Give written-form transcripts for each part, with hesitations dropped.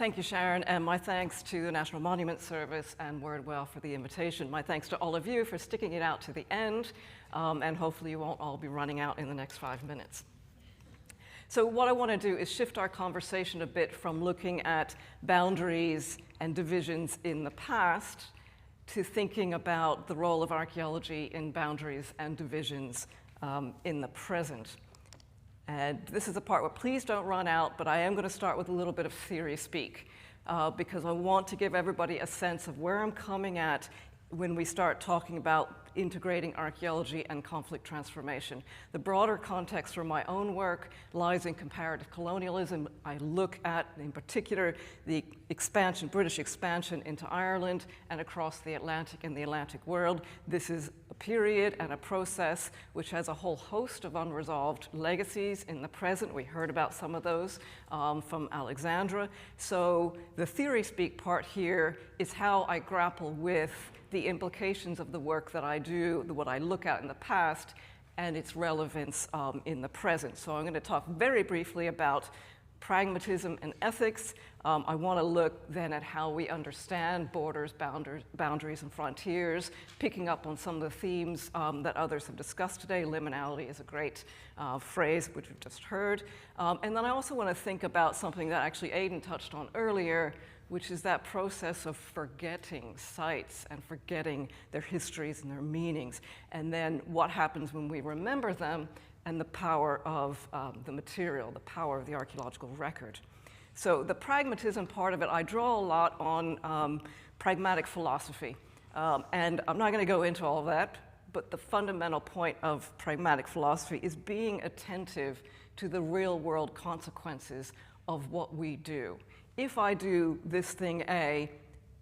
Thank you, Sharon, and my thanks to the National Monument Service and Wordwell for the invitation. My thanks to all of you for sticking it out to the end, and hopefully you won't all be running out in the next 5 minutes. So what I want to do is shift our conversation a bit from looking at boundaries and divisions in the past to thinking about the role of archaeology in boundaries and divisions in the present. And this is the part where please don't run out, but I am going to start with a little bit of theory speak because I want to give everybody a sense of where I'm coming at when we start talking about integrating archaeology and conflict transformation. The broader context for my own work lies in comparative colonialism. I look at, in particular, the expansion, British expansion into Ireland and across the Atlantic and the Atlantic world. This is a period and a process which has a whole host of unresolved legacies in the present. We heard about some of those from Alexandra. So the theory speak part here is how I grapple with the implications of the work that I do, what I look at in the past, and its relevance in the present. So I'm going to talk very briefly about pragmatism and ethics. I want to look then at how we understand borders, boundaries, and frontiers, picking up on some of the themes that others have discussed today. Liminality is a great phrase, which we've just heard. And then I also want to think about something that actually Aidan touched on earlier, which is that process of forgetting sites and forgetting their histories and their meanings, and then what happens when we remember them, and the power of the material, the power of the archaeological record. So the pragmatism part of it, I draw a lot on pragmatic philosophy, and I'm not going to go into all of that, but the fundamental point of pragmatic philosophy is being attentive to the real world consequences of what we do. If I do this thing A,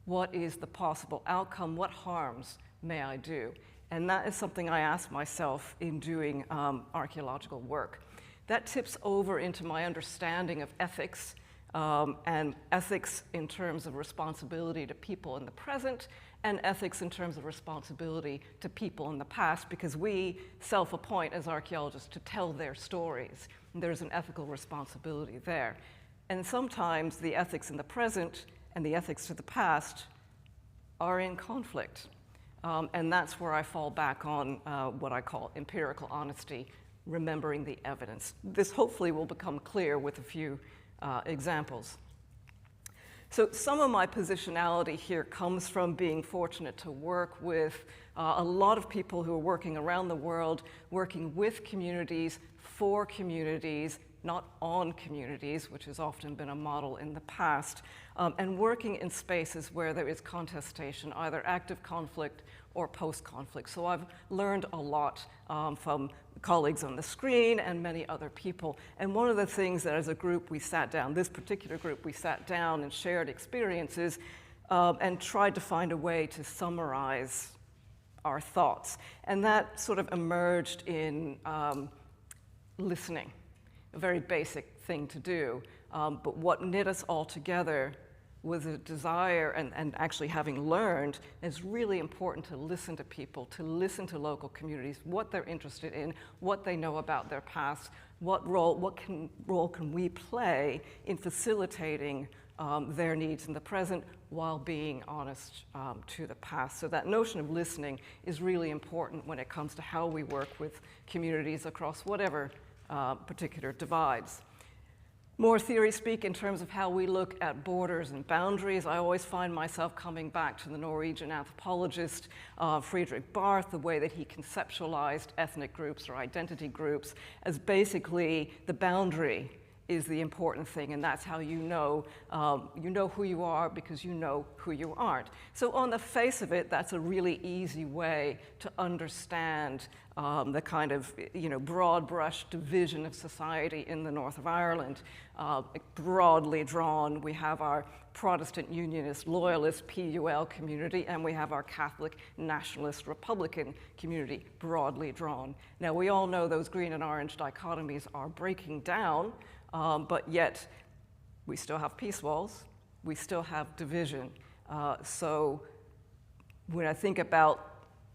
what is the possible outcome? What harms may I do? And that is something I ask myself in doing archaeological work. That tips over into my understanding of ethics, and ethics in terms of responsibility to people in the present, and ethics in terms of responsibility to people in the past, because we self-appoint as archaeologists to tell their stories. And there's an ethical responsibility there. And sometimes the ethics in the present and the ethics to the past are in conflict. And that's where I fall back on what I call empirical honesty, remembering the evidence. This hopefully will become clear with a few examples. So some of my positionality here comes from being fortunate to work with a lot of people who are working around the world, working with communities, for communities, not on communities, which has often been a model in the past, and working in spaces where there is contestation, either active conflict or post-conflict. So I've learned a lot from colleagues on the screen and many other people. And one of the things that as a group we sat down, this particular group, we sat down and shared experiences and tried to find a way to summarize our thoughts. And that sort of emerged in listening. A very basic thing to do, but what knit us all together was a desire, and actually having learned, it's really important to listen to people, to listen to local communities, what they're interested in, what they know about their past, what role can we play in facilitating their needs in the present while being honest to the past. So that notion of listening is really important when it comes to how we work with communities across whatever particular divides. More theory speak in terms of how we look at borders and boundaries. I always find myself coming back to the Norwegian anthropologist Friedrich Barth, the way that he conceptualized ethnic groups or identity groups as basically the boundary is the important thing, and that's how you know who you are because you know who you aren't. So on the face of it, that's a really easy way to understand the kind of broad brush division of society in the north of Ireland. Broadly drawn, we have our Protestant Unionist Loyalist PUL community, and we have our Catholic Nationalist Republican community, broadly drawn. Now we all know those green and orange dichotomies are breaking down, but yet we still have peace walls, we still have division. So when I think about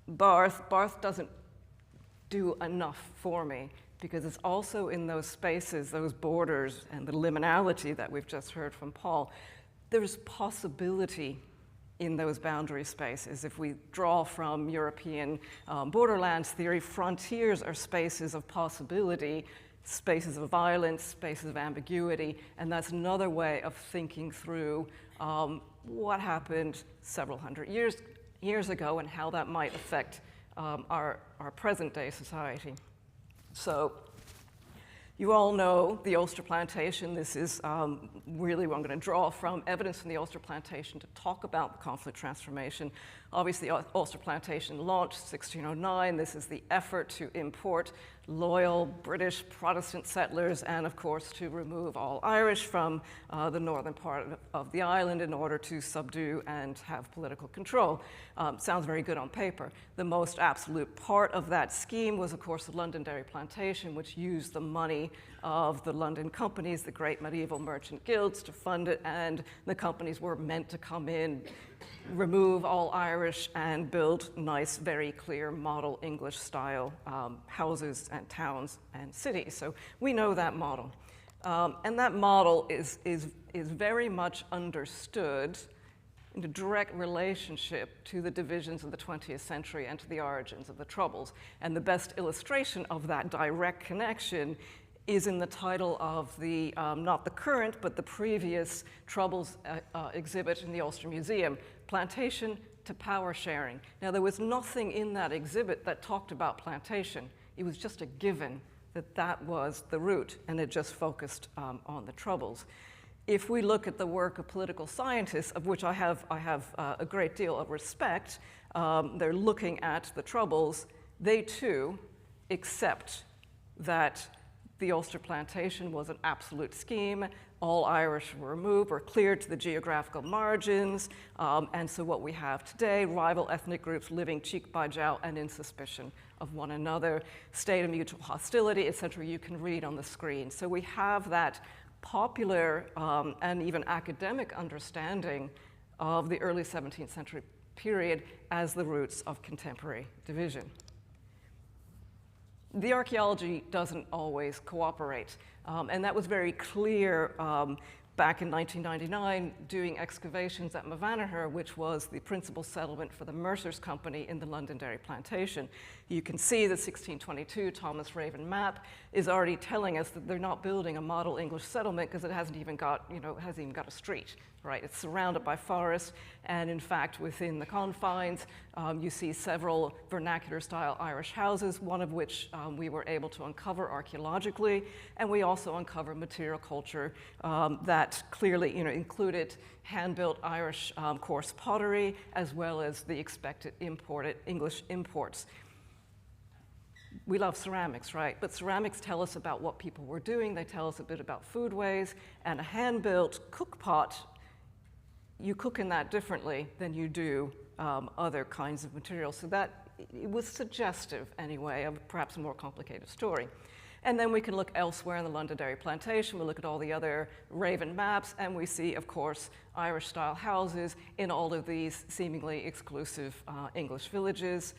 Barth doesn't do enough for me because it's also in those spaces, those borders, and the liminality that we've just heard from Paul, there's possibility in those boundary spaces. If we draw from European borderlands theory, frontiers are spaces of possibility, spaces of violence, spaces of ambiguity, and that's another way of thinking through what happened several hundred years ago and how that might affect our present-day society. So you all know the Ulster Plantation. This is really what I'm going to draw from, evidence from the Ulster Plantation to talk about the conflict transformation. Obviously, the Ulster Plantation launched 1609. This is the effort to import loyal British Protestant settlers and, of course, to remove all Irish from the northern part of the island in order to subdue and have political control. Sounds very good on paper. The most absolute part of that scheme was, of course, the Londonderry Plantation, which used the money of the London companies, the great medieval merchant guilds, to fund it, and the companies were meant to come in, remove all Irish, and build nice, very clear model English-style houses and towns and cities. So we know that model. And that model is very much understood in a direct relationship to the divisions of the 20th century and to the origins of the Troubles. And the best illustration of that direct connection is in the title of the, not the current, but the previous Troubles exhibit in the Ulster Museum, Plantation to Power Sharing. Now, there was nothing in that exhibit that talked about plantation. It was just a given that that was the root, and it just focused on the Troubles. If we look at the work of political scientists, of which I have a great deal of respect, they're looking at the Troubles, they too accept that the Ulster Plantation was an absolute scheme. All Irish were removed or cleared to the geographical margins. And so what we have today, rival ethnic groups living cheek by jowl and in suspicion of one another, state of mutual hostility, et cetera, you can read on the screen. So we have that popular and even academic understanding of the early 17th century period as the roots of contemporary division. The archaeology doesn't always cooperate, and that was very clear back in 1999 doing excavations at Mavanaher, which was the principal settlement for the Mercer's Company in the Londonderry Plantation. You can see the 1622 Thomas Raven map is already telling us that they're not building a model English settlement because it hasn't even got, hasn't even got a street, right? It's surrounded by forest, and in fact, within the confines, you see several vernacular-style Irish houses, one of which we were able to uncover archaeologically, and we also uncovered material culture that clearly, included hand-built Irish coarse pottery, as well as the expected imported English imports. We love ceramics, right? But ceramics tell us about what people were doing. They tell us a bit about foodways, and a hand-built cook pot, you cook in that differently than you do other kinds of materials. So that it was suggestive, anyway, of perhaps a more complicated story. And then we can look elsewhere in the Londonderry Plantation. We look at all the other Raven maps, and we see, of course, Irish-style houses in all of these seemingly exclusive English villages.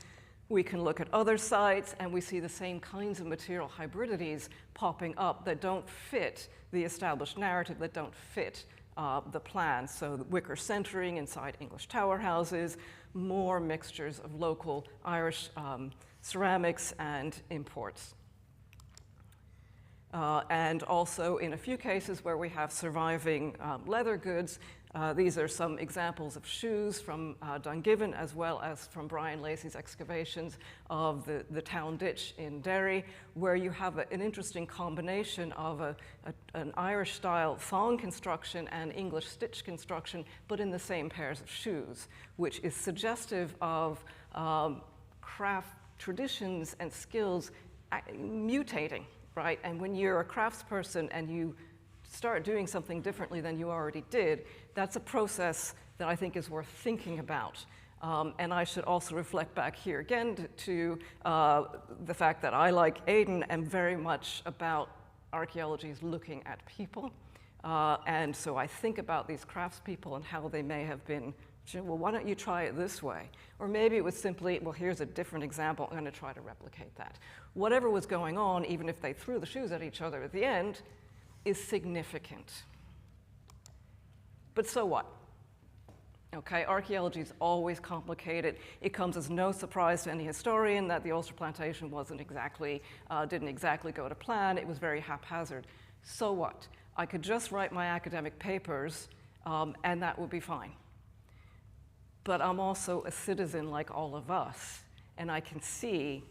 We can look at other sites, and we see the same kinds of material hybridities popping up that don't fit the established narrative, that don't fit the plan. So the wicker centering inside English tower houses, more mixtures of local Irish ceramics and imports. And also in a few cases where we have surviving leather goods, these are some examples of shoes from Dungiven, as well as from Brian Lacey's excavations of the town ditch in Derry, where you have an interesting combination of an Irish-style thong construction and English stitch construction, but in the same pairs of shoes, which is suggestive of craft traditions and skills mutating, right? And when you're a craftsperson and you start doing something differently than you already did, that's a process that I think is worth thinking about. And I should also reflect back here again to the fact that I, like Aidan, am very much about archaeology's looking at people. And so I think about these craftspeople and how they may have been, well, why don't you try it this way? Or maybe it was simply, well, here's a different example, I'm going to try to replicate that. Whatever was going on, even if they threw the shoes at each other at the end, is significant. But so what? Okay, archaeology is always complicated. It comes as no surprise to any historian that the Ulster plantation didn't exactly go to plan. It was very haphazard. So what? I could just write my academic papers and that would be fine. But I'm also a citizen like all of us, and I can see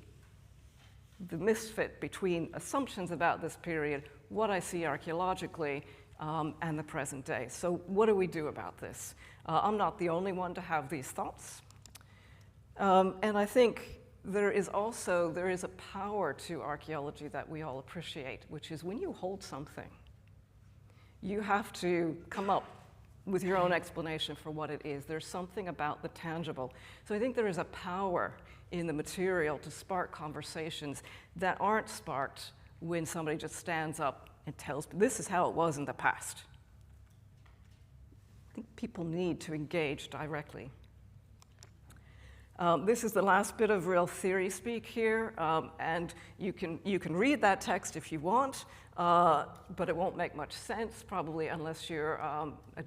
the misfit between assumptions about this period, what I see archaeologically, and the present day. So what do we do about this? I'm not the only one to have these thoughts. And I think there is a power to archaeology that we all appreciate, which is when you hold something, you have to come up with your own explanation for what it is. There's something about the tangible. So I think there is a power in the material to spark conversations that aren't sparked when somebody just stands up and tells, this is how it was in the past. I think people need to engage directly. This is the last bit of real theory speak here, and you can read that text if you want, but it won't make much sense, probably unless you're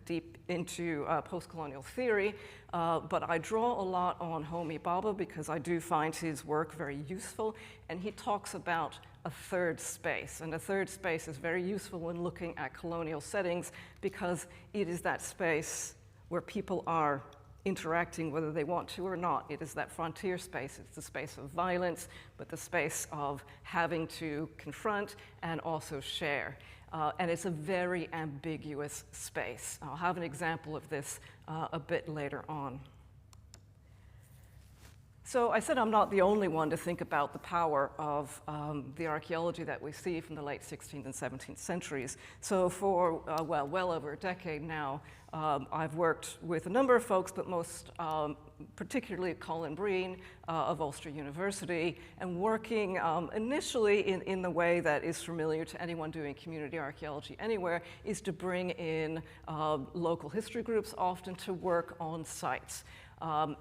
deep into post-colonial theory. But I draw a lot on Homi Bhabha because I do find his work very useful, and he talks about a third space. And a third space is very useful when looking at colonial settings because it is that space where people are interacting whether they want to or not. It is that frontier space. It's the space of violence, but the space of having to confront and also share. And it's a very ambiguous space. I'll have an example of this a bit later on. So I said I'm not the only one to think about the power of the archaeology that we see from the late 16th and 17th centuries. So for, well over a decade now, I've worked with a number of folks, but most particularly Colin Breen of Ulster University, and working initially in the way that is familiar to anyone doing community archaeology anywhere, is to bring in local history groups, often to work on sites.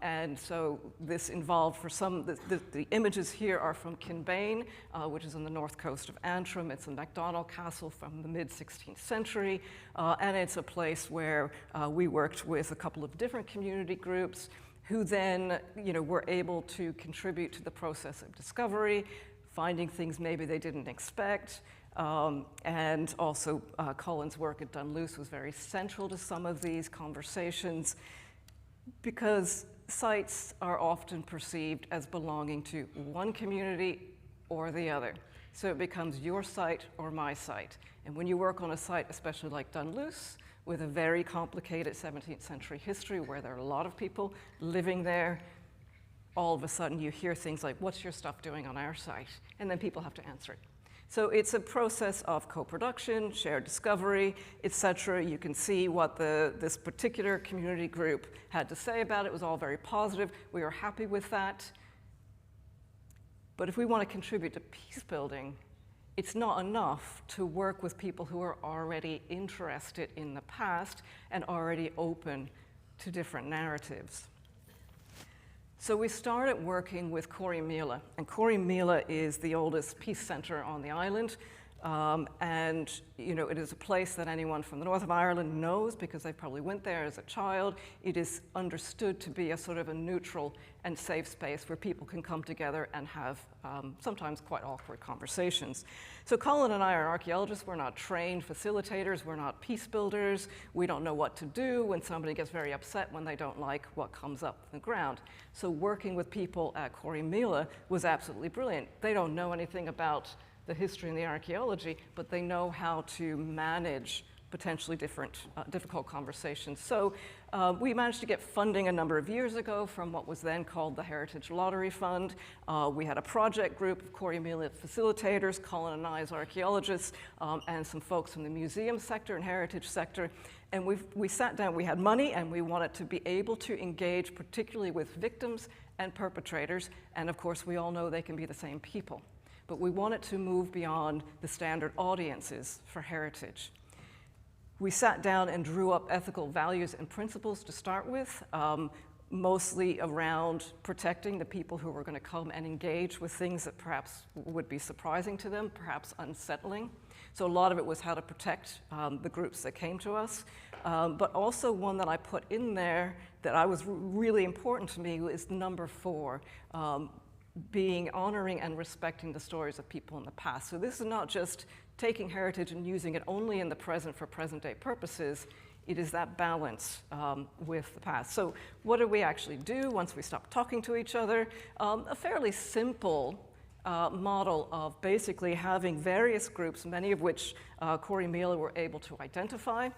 And so this involved for some, the images here are from Kinbane, which is on the north coast of Antrim. It's a MacDonald castle from the mid-16th century, and it's a place where we worked with a couple of different community groups who then, were able to contribute to the process of discovery, finding things maybe they didn't expect. And also Colin's work at Dunluce was very central to some of these conversations, because sites are often perceived as belonging to one community or the other. So it becomes your site or my site. And when you work on a site, especially like Dunluce, with a very complicated 17th century history where there are a lot of people living there, all of a sudden you hear things like, what's your stuff doing on our site? And then people have to answer it. So it's a process of co-production, shared discovery, etc. You can see what this particular community group had to say about it. It was all very positive. We are happy with that. But if we want to contribute to peace building, it's not enough to work with people who are already interested in the past and already open to different narratives. So we started working with Corrymeela, and Corrymeela is the oldest peace center on the island, and it is a place that anyone from the north of Ireland knows because they probably went there as a child. It is understood to be a sort of a neutral and safe space where people can come together and have sometimes quite awkward conversations. So Colin and I are archaeologists. We're not trained facilitators. We're not peace builders. We don't know what to do when somebody gets very upset when they don't like what comes up from the ground. So working with people at Corrymeela was absolutely brilliant. They don't know anything about the history and the archaeology, but they know how to manage potentially difficult conversations. So we managed to get funding a number of years ago from what was then called the Heritage Lottery Fund. We had a project group of Corrymeela facilitators, Colin and I as archaeologists, and some folks from the museum sector and heritage sector. And we sat down, we had money, and we wanted to be able to engage particularly with victims and perpetrators. And of course, we all know they can be the same people. But we wanted to move beyond the standard audiences for heritage. We sat down and drew up ethical values and principles to start with. mostly around protecting the people who were going to come and engage with things that perhaps would be surprising to them, perhaps unsettling. So a lot of it was how to protect the groups that came to us. But also one that I put in there that I was really important to me is number 4, being honoring and respecting the stories of people in the past. So this is not just taking heritage and using it only in the present for present-day purposes. It is that balance with the past. So what do we actually do once we stop talking to each other? A fairly simple model of basically having various groups, many of which Corey Mila were able to identify,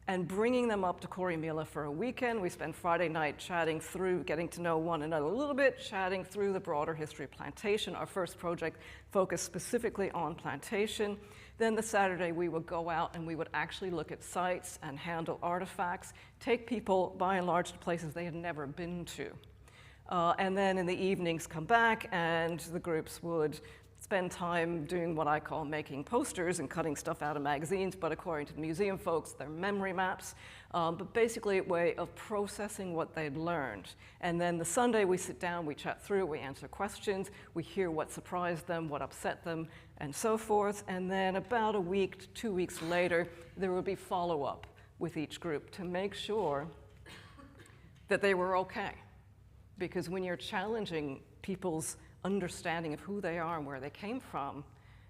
and bringing them up to Corey Mila for a weekend. We spend Friday night chatting through, getting to know one another a little bit, chatting through the broader history of plantation. Our first project focused specifically on plantation. Then the Saturday we would go out and we would actually look at sites and handle artifacts, take people by and large to places they had never been to. And then in the evenings come back and the groups would spend time doing what I call making posters and cutting stuff out of magazines, but according to the museum folks, they're memory maps, but basically a way of processing what they'd learned. And then the Sunday we sit down, we chat through, we answer questions, we hear what surprised them, what upset them, and so forth. And then about a week, 2 weeks later, there would be follow-up with each group to make sure that they were okay. Because when you're challenging people's understanding of who they are and where they came from,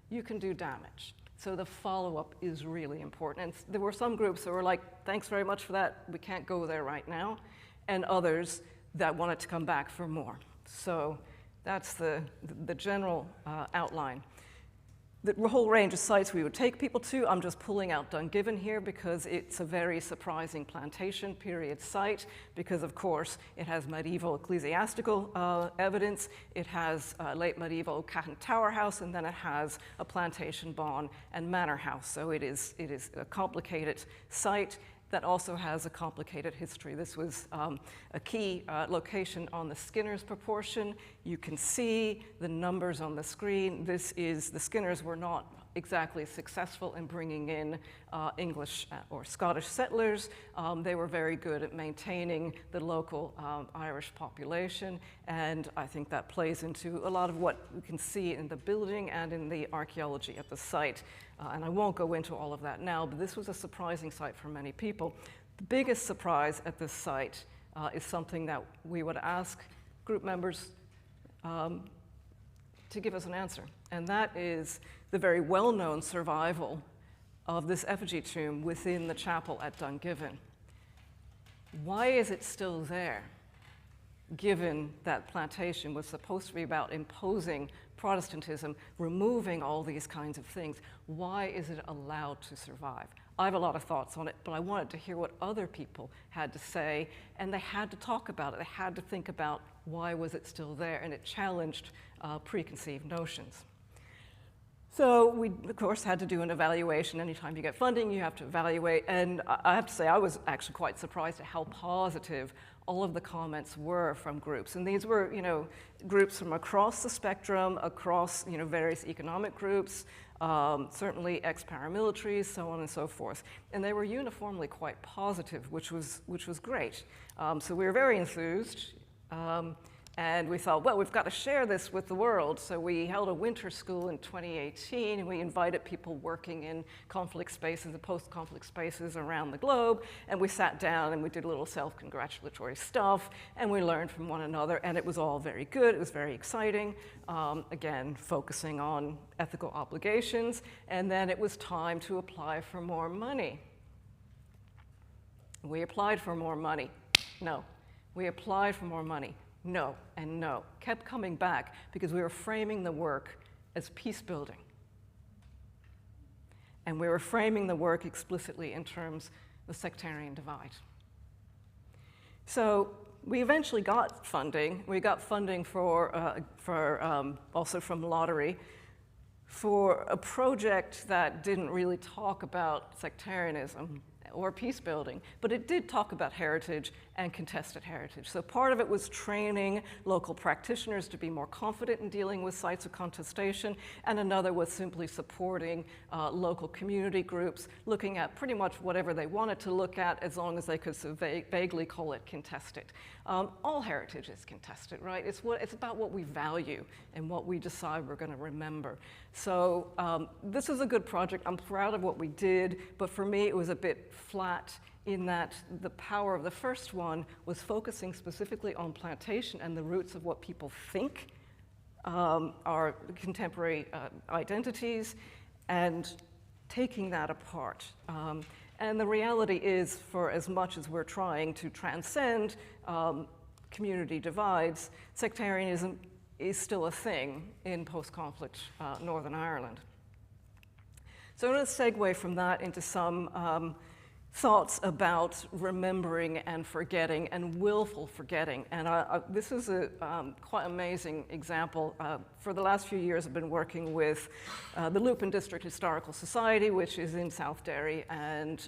you can do damage. So the follow-up is really important. And there were some groups that were like, thanks very much for that, we can't go there right now, and others that wanted to come back for more. So that's the general outline. The whole range of sites we would take people to, I'm just pulling out Dungiven here because it's a very surprising plantation period site because, of course, it has medieval ecclesiastical evidence, it has late medieval Catton Tower House, and then it has a plantation barn and manor house. So it is a complicated site that also has a complicated history. This was a key location on the Skinner's proportion. You can see the numbers on the screen. The Skinners were not exactly successful in bringing in English or Scottish settlers. They were very good at maintaining the local Irish population, and I think that plays into a lot of what we can see in the building and in the archaeology at the site. And I won't go into all of that now, but this was a surprising site for many people. The biggest surprise at this site is something that we would ask group members to give us an answer, and that is the very well-known survival of this effigy tomb within the chapel at Dungiven. Why is it still there, given that plantation was supposed to be about imposing Protestantism, removing all these kinds of things? Why is it allowed to survive? I have a lot of thoughts on it, but I wanted to hear what other people had to say, and they had to talk about it. They had to think about why was it still there, and it challenged preconceived notions. So we, of course, had to do an evaluation. Anytime you get funding, you have to evaluate, and I have to say I was actually quite surprised at how positive all of the comments were from groups. And these were, groups from across the spectrum, across, various economic groups, certainly ex-paramilitaries, so on and so forth. And they were uniformly quite positive, which was great. So we were very enthused. And we thought, well, we've got to share this with the world. So we held a winter school in 2018, and we invited people working in conflict spaces and post-conflict spaces around the globe. And we sat down and we did a little self-congratulatory stuff, and we learned from one another, and it was all very good. It was very exciting. Again, focusing on ethical obligations. And then it was time to apply for more money. We applied for more money. No. We applied for more money. No, and no. Kept coming back because we were framing the work as peace building. And we were framing the work explicitly in terms of the sectarian divide. So we eventually got funding. We got funding also from lottery for a project that didn't really talk about sectarianism. or peace building, but it did talk about heritage and contested heritage. So part of it was training local practitioners to be more confident in dealing with sites of contestation, and another was simply supporting local community groups, looking at pretty much whatever they wanted to look at as long as they could so vaguely call it contested. All heritage is contested, right? It's about what we value and what we decide we're going to remember. So this is a good project. I'm proud of what we did, but for me it was a bit flat in that the power of the first one was focusing specifically on plantation and the roots of what people think are contemporary identities, and taking that apart. And the reality is, for as much as we're trying to transcend community divides, sectarianism is still a thing in post-conflict Northern Ireland. So I'm going to segue from that into some thoughts about remembering and forgetting and willful forgetting. And this is a quite amazing example. For the last few years, I've been working with the Loop and District Historical Society, which is in South Derry. And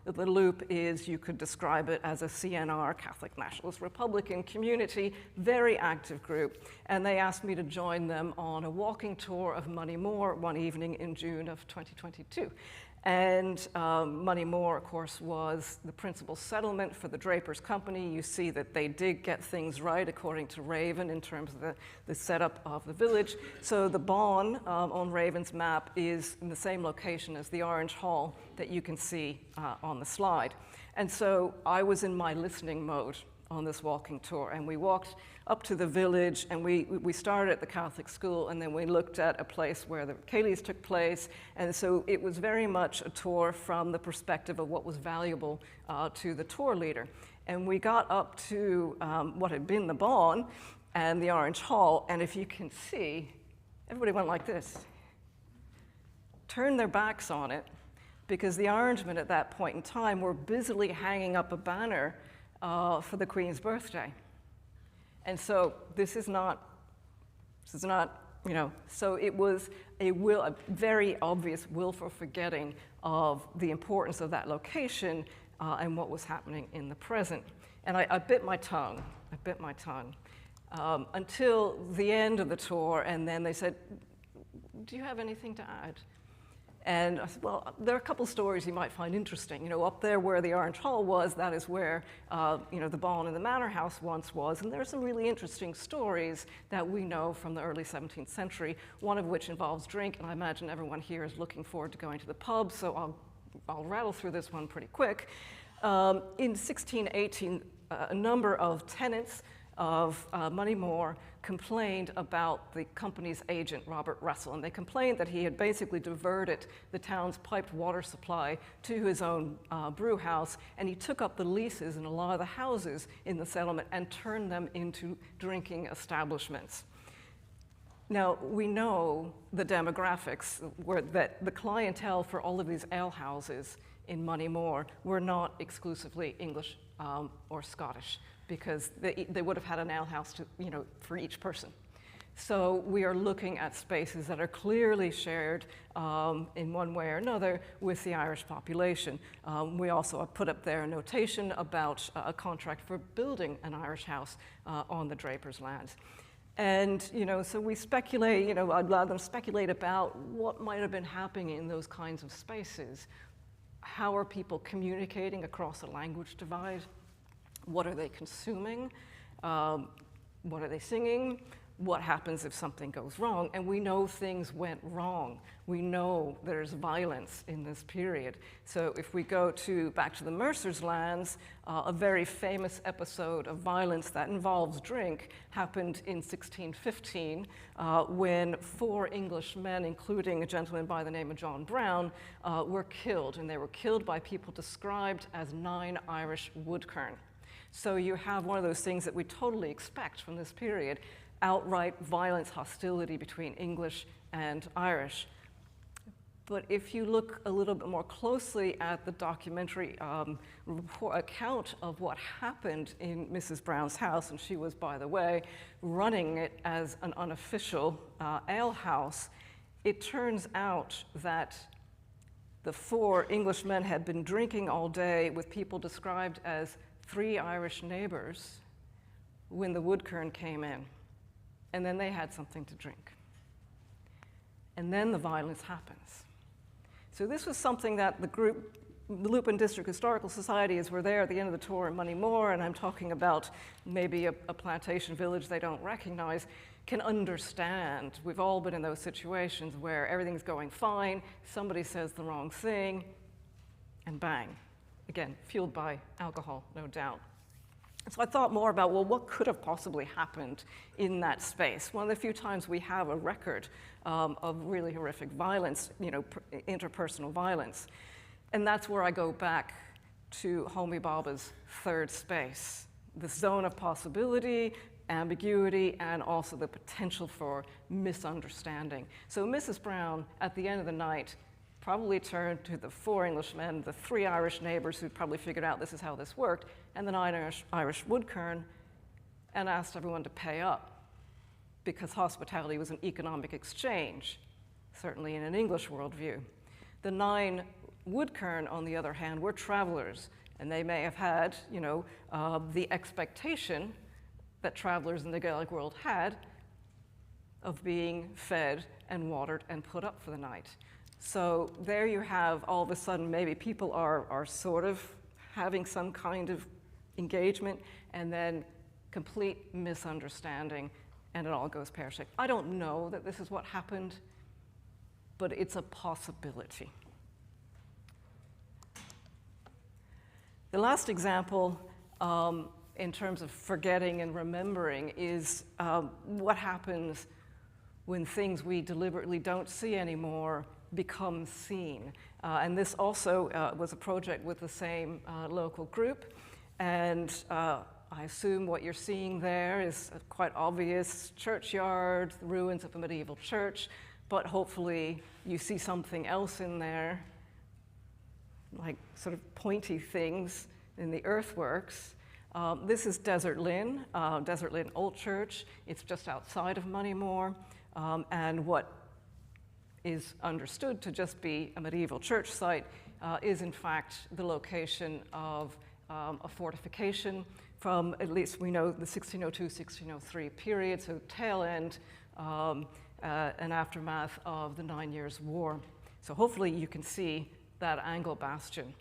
the Loop is, you could describe it as a CNR, Catholic Nationalist Republican community, very active group. And they asked me to join them on a walking tour of Moneymore one evening in June of 2022. And Moneymore, of course, was the principal settlement for the Drapers Company. You see that they did get things right, according to Raven, in terms of the setup of the village. So the Bawn on Raven's map is in the same location as the Orange Hall that you can see on the slide. And so I was in my listening mode on this walking tour, and we walked up to the village, and we started at the Catholic school, and then we looked at a place where the Céilís took place, and so it was very much a tour from the perspective of what was valuable to the tour leader. And we got up to what had been the Bawn and the Orange Hall, and if you can see, everybody went like this, turned their backs on it, because the Orangemen at that point in time were busily hanging up a banner for the Queen's birthday. And so this is not, you know, so it was a very obvious willful forgetting of the importance of that location and what was happening in the present. And I bit my tongue, until the end of the tour, and then they said, do you have anything to add? And I said, well, there are a couple stories you might find interesting. You know, up there where the Orange Hall was, that is where, you know, the Bawn and the Manor House once was. And there are some really interesting stories that we know from the early 17th century, one of which involves drink. And I imagine everyone here is looking forward to going to the pub, so I'll rattle through this one pretty quick. In 1618, a number of tenants of Moneymore complained about the company's agent, Robert Russell, and they complained that he had basically diverted the town's piped water supply to his own brew house, and he took up the leases in a lot of the houses in the settlement and turned them into drinking establishments. Now, we know the demographics, that the clientele for all of these alehouses in Moneymore were not exclusively English or Scottish, because they would have had an alehouse to, you know, for each person. So we are looking at spaces that are clearly shared in one way or another with the Irish population. We also put up there a notation about a contract for building an Irish house on the Drapers' lands. And, you know, so we speculate, you know, I'd let them speculate about what might have been happening in those kinds of spaces. How are people communicating across a language divide? What are they consuming? What are they singing? What happens if something goes wrong? And we know things went wrong. We know there's violence in this period. So if we go back to the Mercer's lands, a very famous episode of violence that involves drink happened in 1615 when 4 English men, including a gentleman by the name of John Brown, were killed. And they were killed by people described as 9 Irish woodkern. So you have one of those things that we totally expect from this period, outright violence, hostility between English and Irish. But if you look a little bit more closely at the documentary account of what happened in Mrs. Brown's house, and she was, by the way, running it as an unofficial alehouse, it turns out that the 4 Englishmen had been drinking all day with people described as 3 Irish neighbors when the woodkern came in. And then they had something to drink. And then the violence happens. So this was something that the group, the Lupin District Historical Societies, were there at the end of the tour in Moneymore, and I'm talking about maybe a plantation village they don't recognize, can understand. We've all been in those situations where everything's going fine, somebody says the wrong thing, and bang. Again, fueled by alcohol, no doubt. So I thought more about, well, what could have possibly happened in that space? One of the few times we have a record of really horrific violence, interpersonal violence. And that's where I go back to Homi Bhabha's third space, the zone of possibility, ambiguity, and also the potential for misunderstanding. So Mrs. Brown, at the end of the night, probably turned to the 4 Englishmen, the 3 Irish neighbors who'd probably figured out this is how this worked, and the 9 Irish woodkern, and asked everyone to pay up, because hospitality was an economic exchange, certainly in an English worldview. The 9 woodkern, on the other hand, were travelers, and they may have had, the expectation that travelers in the Gaelic world had of being fed and watered and put up for the night. So there you have, all of a sudden, maybe people are sort of having some kind of engagement, and then complete misunderstanding, and it all goes pear-shaped. I don't know that this is what happened, but it's a possibility. The last example, in terms of forgetting and remembering, is what happens when things we deliberately don't see anymore become seen. And this also was a project with the same local group. And I assume what you're seeing there is a quite obvious churchyard, the ruins of a medieval church, but hopefully you see something else in there, like sort of pointy things in the earthworks. This is Desert Lynn Old Church. It's just outside of Moneymore, and what is understood to just be a medieval church site is in fact the location of a fortification from, at least we know, the 1602-1603 period, so tail end and aftermath of the 9 Years' War. So hopefully you can see that angle bastion.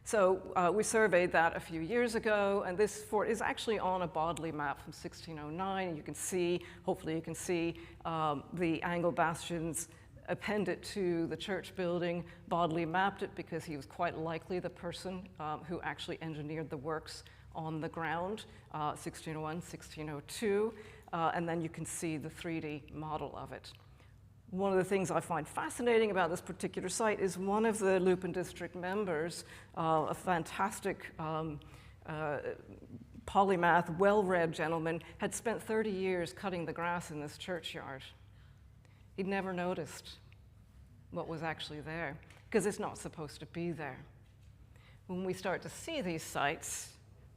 So we surveyed that a few years ago, and this fort is actually on a Bodley map from 1609. You can see, hopefully you can see, the angle bastions appended to the church building. Bodley mapped it because he was quite likely the person who actually engineered the works on the ground, 1601, 1602, and then you can see the 3D model of it. One of the things I find fascinating about this particular site is one of the Lupin District members, a fantastic polymath, well-read gentleman, had spent 30 years cutting the grass in this churchyard. He'd never noticed what was actually there, because it's not supposed to be there. When we start to see these sites,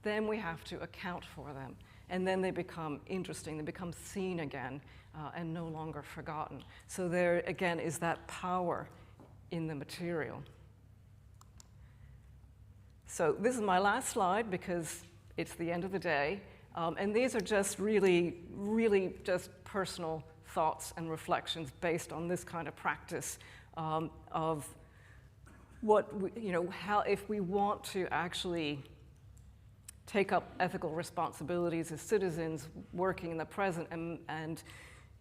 then we have to account for them. And then they become interesting, they become seen again, and no longer forgotten. So there, again, is that power in the material. So this is my last slide, because it's the end of the day. And these are just really just personal thoughts and reflections based on this kind of practice of what, how, if we want to actually take up ethical responsibilities as citizens working in the present and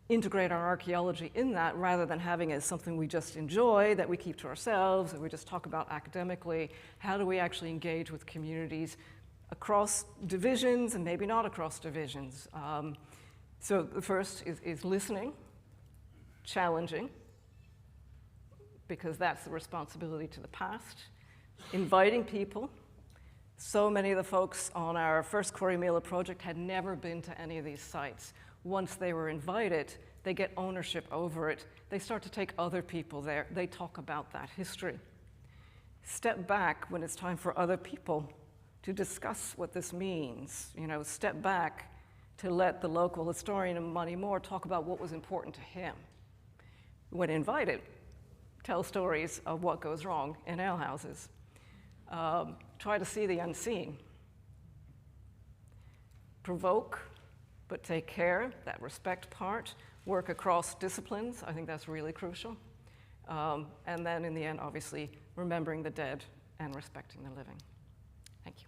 integrate our archaeology in that, rather than having it as something we just enjoy, that we keep to ourselves, that we just talk about academically, how do we actually engage with communities across divisions and maybe not across divisions? So the first is listening, challenging, because that's the responsibility to the past, inviting people. So many of the folks on our first Corrymeela project had never been to any of these sites. Once they were invited, they get ownership over it. They start to take other people there. They talk about that history. Step back when it's time for other people to discuss what this means. Step back to let the local historian of Moneymore talk about what was important to him. When invited, tell stories of what goes wrong in alehouses. Try to see the unseen. Provoke, but take care, that respect part. Work across disciplines, I think that's really crucial. And then in the end, obviously, remembering the dead and respecting the living. Thank you.